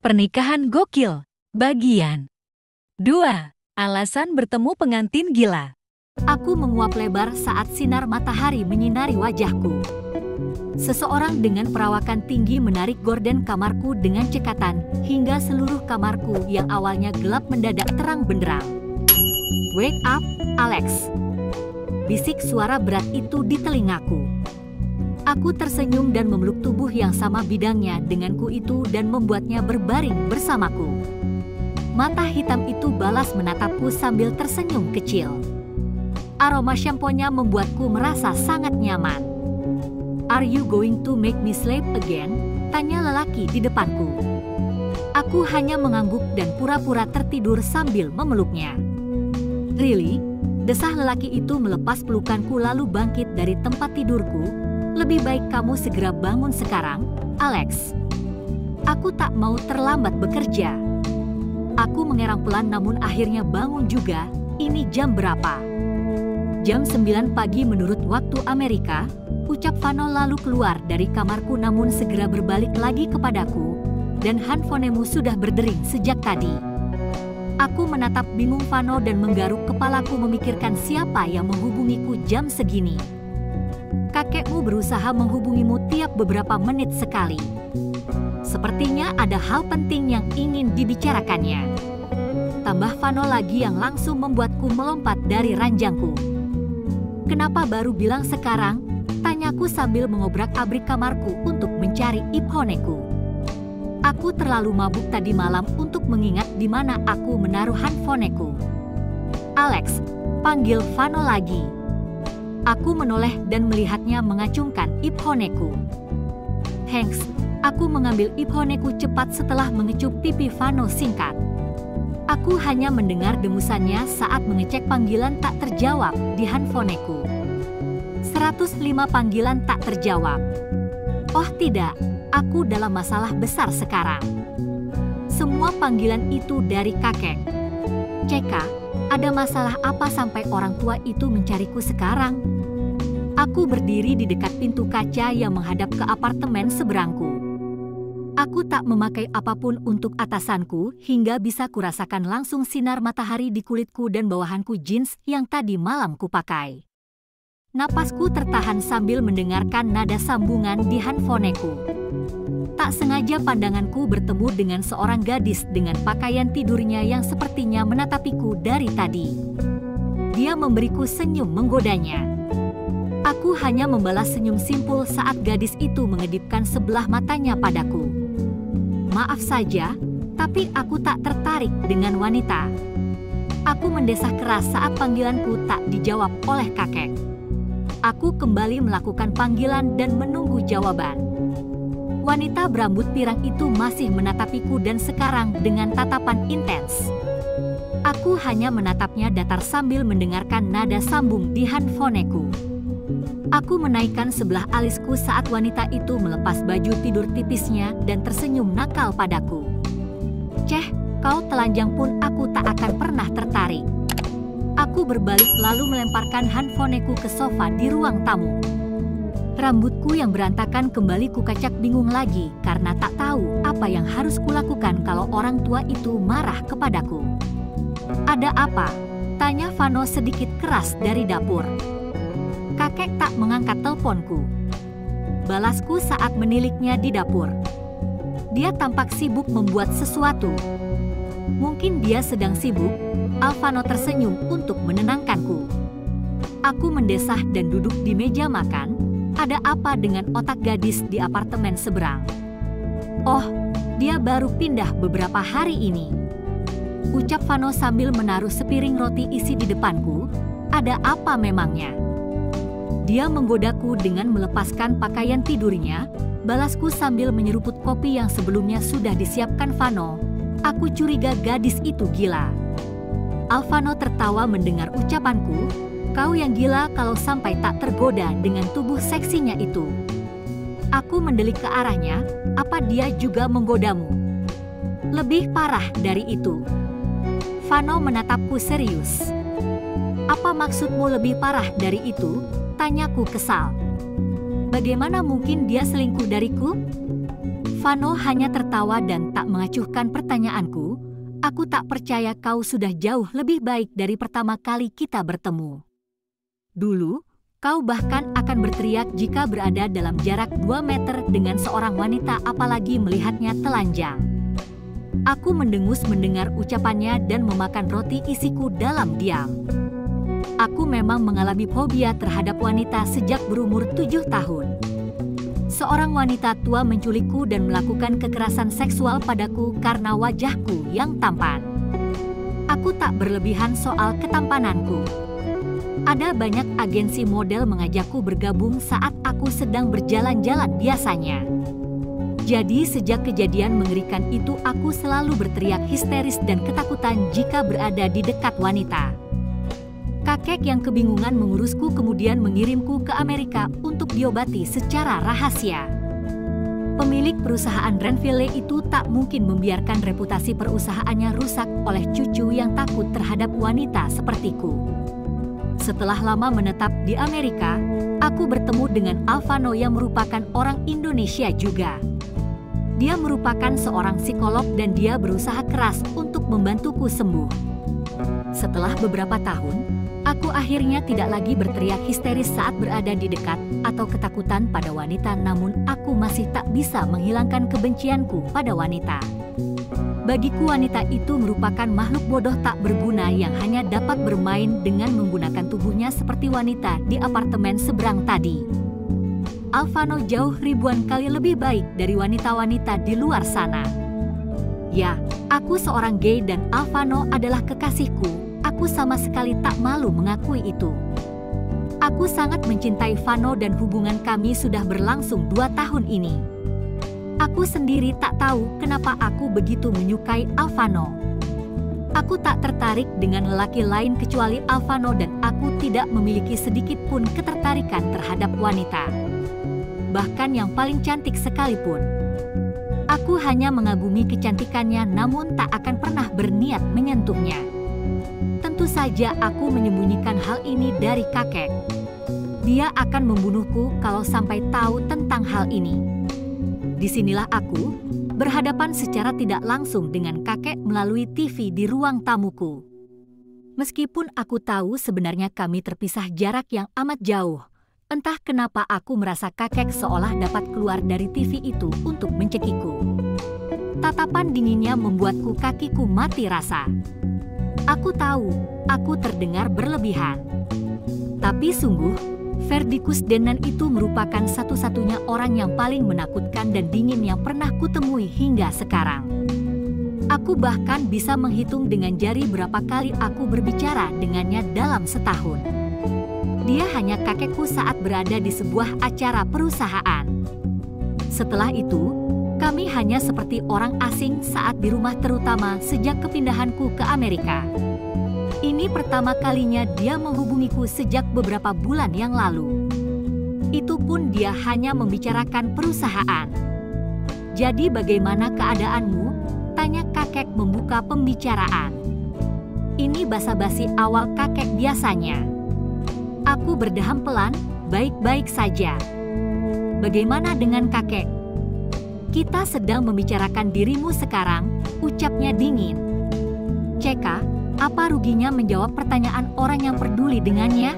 Pernikahan gokil. Bagian 2. Alasan bertemu pengantin gila. Aku menguap lebar saat sinar matahari menyinari wajahku. Seseorang dengan perawakan tinggi menarik gorden kamarku dengan cekatan, hingga seluruh kamarku yang awalnya gelap mendadak terang benderang. "Wake up, Alex!" bisik suara berat itu di telingaku. Aku tersenyum dan memeluk tubuh yang sama bidangnya denganku itu dan membuatnya berbaring bersamaku. Mata hitam itu balas menatapku sambil tersenyum kecil. Aroma shamponya membuatku merasa sangat nyaman. "Are you going to make me sleep again?" tanya lelaki di depanku. Aku hanya mengangguk dan pura-pura tertidur sambil memeluknya. "Really?" desah lelaki itu melepas pelukanku lalu bangkit dari tempat tidurku. "Lebih baik kamu segera bangun sekarang, Alex. Aku tak mau terlambat bekerja." Aku mengerang pelan namun akhirnya bangun juga. Ini jam berapa? Jam 9 pagi menurut waktu Amerika, ucap Vano lalu keluar dari kamarku namun segera berbalik lagi kepadaku, dan handphonemu sudah berdering sejak tadi. Aku menatap bingung Vano dan menggaruk kepalaku memikirkan siapa yang menghubungiku jam segini. "Kakekmu berusaha menghubungimu tiap beberapa menit sekali. Sepertinya ada hal penting yang ingin dibicarakannya," tambah Vano lagi yang langsung membuatku melompat dari ranjangku. "Kenapa baru bilang sekarang?" tanyaku sambil mengobrak-abrik kamarku untuk mencari iPhone-ku. Aku terlalu mabuk tadi malam untuk mengingat di mana aku menaruh handphone-ku. "Alex," panggil Vano lagi. Aku menoleh dan melihatnya mengacungkan iPhone-ku. "Hanks," aku mengambil iPhone-ku cepat setelah mengecup pipi Vano singkat. Aku hanya mendengar dengusannya saat mengecek panggilan tak terjawab di handphone-ku. 105 panggilan tak terjawab. Oh tidak, aku dalam masalah besar sekarang. Semua panggilan itu dari kakek. "Ceka, ada masalah apa sampai orang tua itu mencariku sekarang?" Aku berdiri di dekat pintu kaca yang menghadap ke apartemen seberangku. Aku tak memakai apapun untuk atasanku hingga bisa kurasakan langsung sinar matahari di kulitku dan bawahanku jeans yang tadi malam kupakai. Napasku tertahan sambil mendengarkan nada sambungan di handphoneku. Tak sengaja pandanganku bertemu dengan seorang gadis dengan pakaian tidurnya yang sepertinya menatapiku dari tadi. Dia memberiku senyum menggodanya. Aku hanya membalas senyum simpul saat gadis itu mengedipkan sebelah matanya padaku. Maaf saja, tapi aku tak tertarik dengan wanita. Aku mendesah keras saat panggilanku tak dijawab oleh kakek. Aku kembali melakukan panggilan dan menunggu jawaban. Wanita berambut pirang itu masih menatapiku dan sekarang dengan tatapan intens. Aku hanya menatapnya datar sambil mendengarkan nada sambung di handphoneku. Aku menaikkan sebelah alisku saat wanita itu melepas baju tidur tipisnya dan tersenyum nakal padaku. "Ceh, kau telanjang pun aku tak akan pernah tertarik." Aku berbalik lalu melemparkan handphoneku ke sofa di ruang tamu. Rambutku yang berantakan kembali kukacak bingung lagi karena tak tahu apa yang harus kulakukan kalau orang tua itu marah kepadaku. "Ada apa?" tanya Vano sedikit keras dari dapur. Kakek tak mengangkat teleponku. Balasku saat meniliknya di dapur. Dia tampak sibuk membuat sesuatu. "Mungkin dia sedang sibuk," Alvano tersenyum untuk menenangkanku. Aku mendesah dan duduk di meja makan. Ada apa dengan otak gadis di apartemen seberang? "Oh, dia baru pindah beberapa hari ini," ucap Vano sambil menaruh sepiring roti isi di depanku. "Ada apa memangnya?" Dia menggodaku dengan melepaskan pakaian tidurnya, balasku sambil menyeruput kopi yang sebelumnya sudah disiapkan Vano. Aku curiga gadis itu gila. Alvano tertawa mendengar ucapanku. "Kau yang gila kalau sampai tak tergoda dengan tubuh seksinya itu." Aku mendelik ke arahnya, "Apa dia juga menggodamu?" "Lebih parah dari itu." Vano menatapku serius. "Apa maksudmu lebih parah dari itu?" tanyaku kesal. "Bagaimana mungkin dia selingkuh dariku?" Alvano hanya tertawa dan tak mengacuhkan pertanyaanku. Aku tak percaya kau sudah jauh lebih baik dari pertama kali kita bertemu. Dulu, kau bahkan akan berteriak jika berada dalam jarak 2 meter dengan seorang wanita apalagi melihatnya telanjang. Aku mendengus mendengar ucapannya dan memakan roti isiku dalam diam. Aku memang mengalami fobia terhadap wanita sejak berumur 7 tahun. Seorang wanita tua menculikku dan melakukan kekerasan seksual padaku karena wajahku yang tampan. Aku tak berlebihan soal ketampananku. Ada banyak agensi model mengajakku bergabung saat aku sedang berjalan-jalan biasanya. Jadi sejak kejadian mengerikan itu aku selalu berteriak histeris dan ketakutan jika berada di dekat wanita. Kakek yang kebingungan mengurusku kemudian mengirimku ke Amerika untuk diobati secara rahasia. Pemilik perusahaan Renville itu tak mungkin membiarkan reputasi perusahaannya rusak oleh cucu yang takut terhadap wanita sepertiku. Setelah lama menetap di Amerika, aku bertemu dengan Alvano yang merupakan orang Indonesia juga. Dia merupakan seorang psikolog dan dia berusaha keras untuk membantuku sembuh. Setelah beberapa tahun, aku akhirnya tidak lagi berteriak histeris saat berada di dekat atau ketakutan pada wanita, namun aku masih tak bisa menghilangkan kebencianku pada wanita. Bagiku wanita itu merupakan makhluk bodoh tak berguna yang hanya dapat bermain dengan menggunakan tubuhnya seperti wanita di apartemen seberang tadi. Alvano jauh ribuan kali lebih baik dari wanita-wanita di luar sana. Ya, aku seorang gay dan Alvano adalah kekasihku. Aku sama sekali tak malu mengakui itu. Aku sangat mencintai Vano dan hubungan kami sudah berlangsung 2 tahun ini. Aku sendiri tak tahu kenapa aku begitu menyukai Alvano. Aku tak tertarik dengan lelaki lain kecuali Alvano dan aku tidak memiliki sedikit pun ketertarikan terhadap wanita. Bahkan yang paling cantik sekalipun. Aku hanya mengagumi kecantikannya namun tak akan pernah berniat menyentuhnya. Tentu saja aku menyembunyikan hal ini dari kakek. Dia akan membunuhku kalau sampai tahu tentang hal ini. Disinilah aku, berhadapan secara tidak langsung dengan kakek melalui TV di ruang tamuku. Meskipun aku tahu sebenarnya kami terpisah jarak yang amat jauh, entah kenapa aku merasa kakek seolah dapat keluar dari TV itu untuk mencekiku. Tatapan dinginnya membuatku kakiku mati rasa. Aku tahu, aku terdengar berlebihan. Tapi sungguh, Ferdicus Denan itu merupakan satu-satunya orang yang paling menakutkan dan dingin yang pernah kutemui hingga sekarang. Aku bahkan bisa menghitung dengan jari berapa kali aku berbicara dengannya dalam setahun. Dia hanya kakekku saat berada di sebuah acara perusahaan. Setelah itu, kami hanya seperti orang asing saat di rumah terutama sejak kepindahanku ke Amerika. Ini pertama kalinya dia menghubungiku sejak beberapa bulan yang lalu. Itu pun dia hanya membicarakan perusahaan. Jadi bagaimana keadaanmu? Tanya kakek membuka pembicaraan. Ini basa-basi awal kakek biasanya. Aku berdeham pelan, baik-baik saja. Bagaimana dengan kakek? Kita sedang membicarakan dirimu sekarang, ucapnya dingin. Ceka, apa ruginya menjawab pertanyaan orang yang peduli dengannya?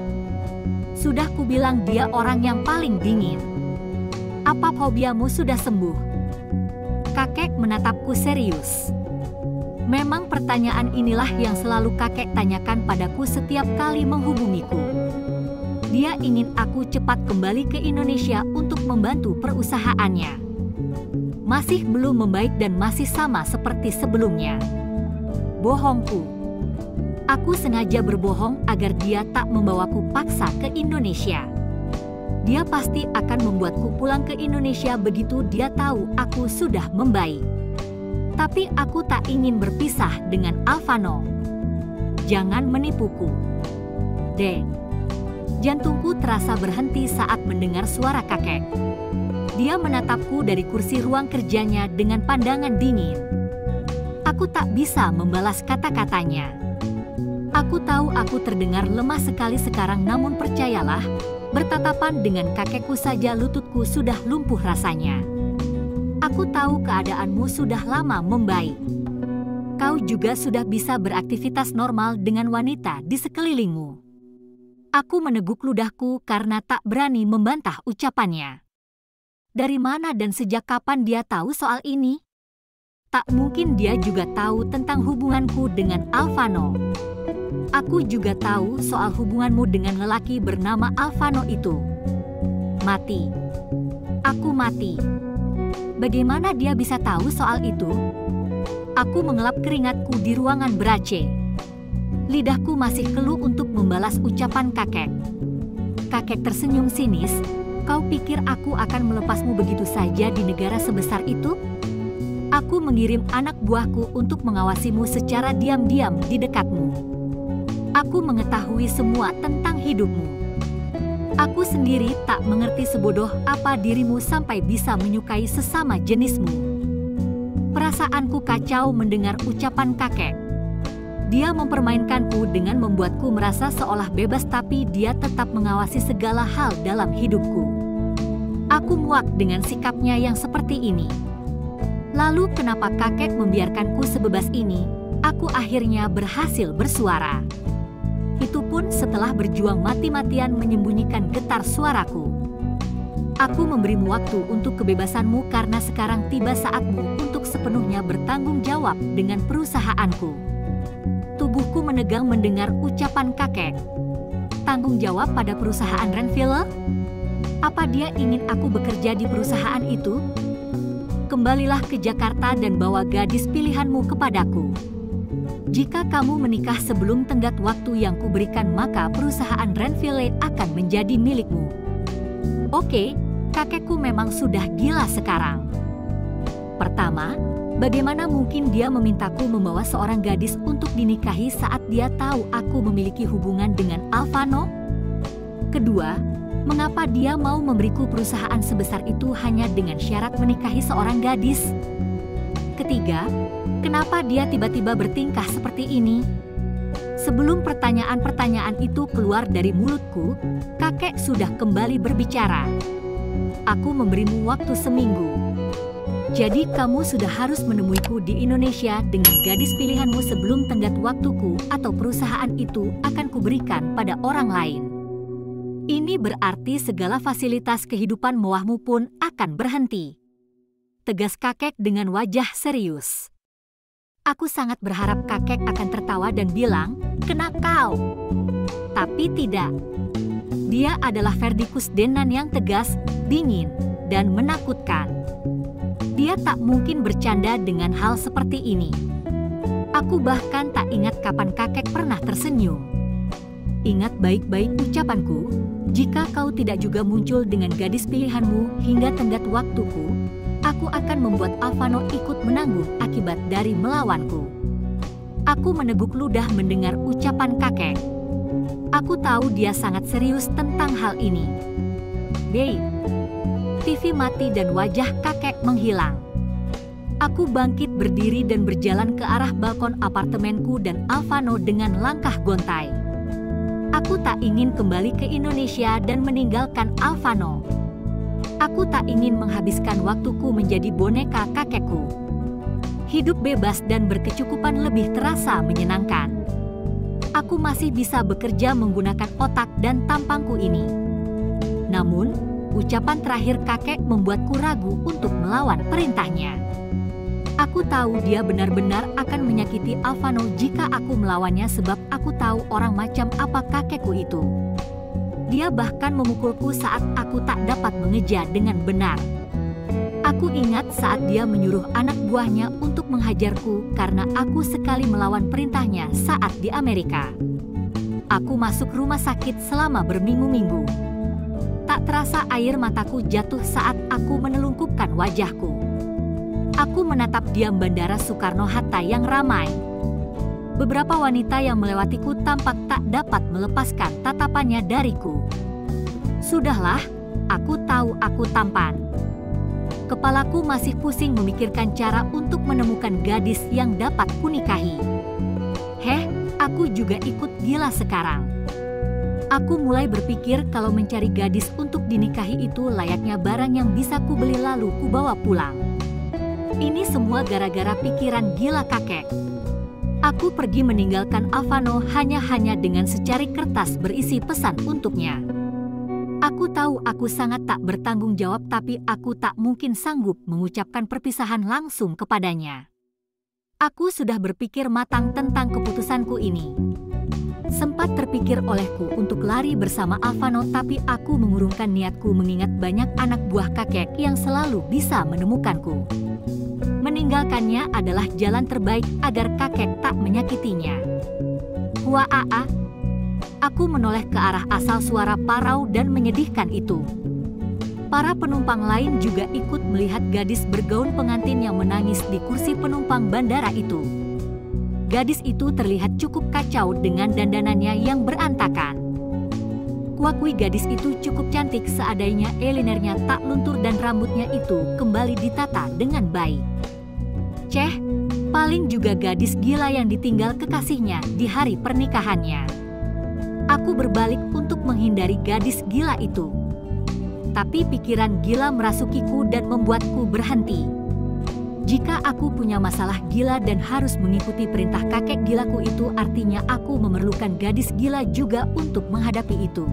Sudah kubilang dia orang yang paling dingin. Apa fobiamu sudah sembuh? Kakek menatapku serius. Memang pertanyaan inilah yang selalu kakek tanyakan padaku setiap kali menghubungiku. Dia ingin aku cepat kembali ke Indonesia untuk membantu perusahaannya. Masih belum membaik dan masih sama seperti sebelumnya. Bohongku. Aku sengaja berbohong agar dia tak membawaku paksa ke Indonesia. Dia pasti akan membuatku pulang ke Indonesia begitu dia tahu aku sudah membaik. Tapi aku tak ingin berpisah dengan Alvano. Jangan menipuku. Dan jantungku terasa berhenti saat mendengar suara kakek. Dia menatapku dari kursi ruang kerjanya dengan pandangan dingin. Aku tak bisa membalas kata-katanya. Aku tahu aku terdengar lemah sekali sekarang, namun percayalah, bertatapan dengan kakekku saja lututku sudah lumpuh rasanya. Aku tahu keadaanmu sudah lama membaik. Kau juga sudah bisa beraktivitas normal dengan wanita di sekelilingmu. Aku meneguk ludahku karena tak berani membantah ucapannya. Dari mana dan sejak kapan dia tahu soal ini? Tak mungkin dia juga tahu tentang hubunganku dengan Alvano. Aku juga tahu soal hubunganmu dengan lelaki bernama Alvano itu. Mati. Aku mati. Bagaimana dia bisa tahu soal itu? Aku mengelap keringatku di ruangan berace. Lidahku masih keluh untuk membalas ucapan kakek. Kakek tersenyum sinis. Kau pikir aku akan melepasmu begitu saja di negara sebesar itu? Aku mengirim anak buahku untuk mengawasimu secara diam-diam di dekatmu. Aku mengetahui semua tentang hidupmu. Aku sendiri tak mengerti sebodoh apa dirimu sampai bisa menyukai sesama jenismu. Perasaanku kacau mendengar ucapan kakek. Dia mempermainkanku dengan membuatku merasa seolah bebas, tapi dia tetap mengawasi segala hal dalam hidupku. Aku muak dengan sikapnya yang seperti ini. Lalu kenapa kakek membiarkanku sebebas ini? Aku akhirnya berhasil bersuara. Itu pun setelah berjuang mati-matian menyembunyikan getar suaraku. Aku memberimu waktu untuk kebebasanmu karena sekarang tiba saatmu untuk sepenuhnya bertanggung jawab dengan perusahaanku. Tubuhku menegang mendengar ucapan kakek. Tanggung jawab pada perusahaan Renville? Apa dia ingin aku bekerja di perusahaan itu? Kembalilah ke Jakarta dan bawa gadis pilihanmu kepadaku. Jika kamu menikah sebelum tenggat waktu yang kuberikan, maka perusahaan Renville akan menjadi milikmu. Oke, kakekku memang sudah gila sekarang. Pertama, bagaimana mungkin dia memintaku membawa seorang gadis untuk dinikahi saat dia tahu aku memiliki hubungan dengan Alvano? Kedua, mengapa dia mau memberiku perusahaan sebesar itu hanya dengan syarat menikahi seorang gadis? Ketiga, kenapa dia tiba-tiba bertingkah seperti ini? Sebelum pertanyaan-pertanyaan itu keluar dari mulutku, kakek sudah kembali berbicara. Aku memberimu waktu seminggu. Jadi kamu sudah harus menemuiku di Indonesia dengan gadis pilihanmu sebelum tenggat waktuku, atau perusahaan itu akan kuberikan pada orang lain. Ini berarti segala fasilitas kehidupan mewahmu pun akan berhenti. Tegas kakek dengan wajah serius. Aku sangat berharap kakek akan tertawa dan bilang, "Kena kau." Tapi tidak. Dia adalah Verdikus Denan yang tegas, dingin, dan menakutkan. Dia tak mungkin bercanda dengan hal seperti ini. Aku bahkan tak ingat kapan kakek pernah tersenyum. Ingat baik-baik ucapanku, jika kau tidak juga muncul dengan gadis pilihanmu hingga tenggat waktuku, aku akan membuat Alvano ikut menanggung akibat dari melawanku. Aku meneguk ludah mendengar ucapan kakek. Aku tahu dia sangat serius tentang hal ini. Babe. TV mati dan wajah kakek menghilang. Aku bangkit berdiri dan berjalan ke arah balkon apartemenku dan Alvano dengan langkah gontai. Aku tak ingin kembali ke Indonesia dan meninggalkan Alvano. Aku tak ingin menghabiskan waktuku menjadi boneka kakekku. Hidup bebas dan berkecukupan lebih terasa menyenangkan. Aku masih bisa bekerja menggunakan otak dan tampangku ini. Namun, ucapan terakhir kakek membuatku ragu untuk melawan perintahnya. Aku tahu dia benar-benar akan menyakiti Alvano jika aku melawannya, sebab aku tahu orang macam apa kakekku itu. Dia bahkan memukulku saat aku tak dapat mengejar dengan benar. Aku ingat saat dia menyuruh anak buahnya untuk menghajarku karena aku sekali melawan perintahnya saat di Amerika. Aku masuk rumah sakit selama berminggu-minggu. Tak terasa air mataku jatuh saat aku menelungkupkan wajahku. Aku menatap diam Bandara Soekarno-Hatta yang ramai. Beberapa wanita yang melewatiku tampak tak dapat melepaskan tatapannya dariku. Sudahlah, aku tahu aku tampan. Kepalaku masih pusing memikirkan cara untuk menemukan gadis yang dapat kunikahi. Aku juga ikut gila sekarang. Aku mulai berpikir kalau mencari gadis untuk dinikahi itu layaknya barang yang bisa kubeli lalu kubawa pulang. Ini semua gara-gara pikiran gila kakek. Aku pergi meninggalkan Alvano hanya dengan secari kertas berisi pesan untuknya. Aku tahu aku sangat tak bertanggung jawab, tapi aku tak mungkin sanggup mengucapkan perpisahan langsung kepadanya. Aku sudah berpikir matang tentang keputusanku ini. Sempat terpikir olehku untuk lari bersama Alvano, tapi aku mengurungkan niatku mengingat banyak anak buah kakek yang selalu bisa menemukanku. Meninggalkannya adalah jalan terbaik agar kakek tak menyakitinya. Huaa. Aku menoleh ke arah asal suara parau dan menyedihkan itu. Para penumpang lain juga ikut melihat gadis bergaun pengantin yang menangis di kursi penumpang bandara itu. Gadis itu terlihat cukup kacau dengan dandanannya yang berantakan. Kuakui gadis itu cukup cantik seadanya, eyelinernya tak luntur dan rambutnya itu kembali ditata dengan baik. Paling juga gadis gila yang ditinggal kekasihnya di hari pernikahannya. Aku berbalik untuk menghindari gadis gila itu. Tapi pikiran gila merasukiku dan membuatku berhenti. Jika aku punya masalah gila dan harus mengikuti perintah kakek gilaku itu, artinya aku memerlukan gadis gila juga untuk menghadapi itu.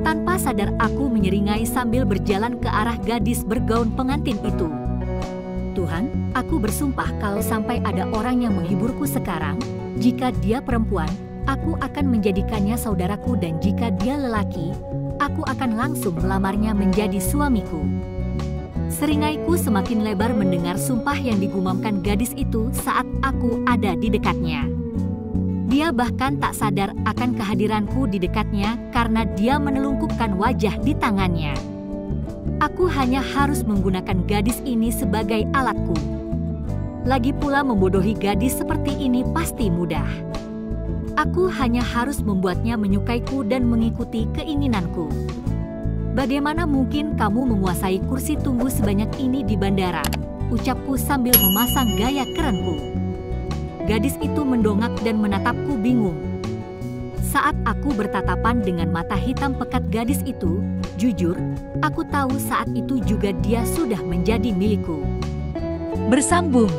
Tanpa sadar aku menyeringai sambil berjalan ke arah gadis bergaun pengantin itu. Tuhan, aku bersumpah kalau sampai ada orang yang menghiburku sekarang, jika dia perempuan, aku akan menjadikannya saudaraku, dan jika dia lelaki, aku akan langsung melamarnya menjadi suamiku. Seringaiku semakin lebar mendengar sumpah yang digumamkan gadis itu saat aku ada di dekatnya. Dia bahkan tak sadar akan kehadiranku di dekatnya karena dia menelungkupkan wajah di tangannya. Aku hanya harus menggunakan gadis ini sebagai alatku. Lagi pula membodohi gadis seperti ini pasti mudah. Aku hanya harus membuatnya menyukaiku dan mengikuti keinginanku. Bagaimana mungkin kamu menguasai kursi tunggu sebanyak ini di bandara? Ucapku sambil memasang gaya kerenku. Gadis itu mendongak dan menatapku bingung. Saat aku bertatapan dengan mata hitam pekat gadis itu, jujur, aku tahu saat itu juga dia sudah menjadi milikku. Bersambung.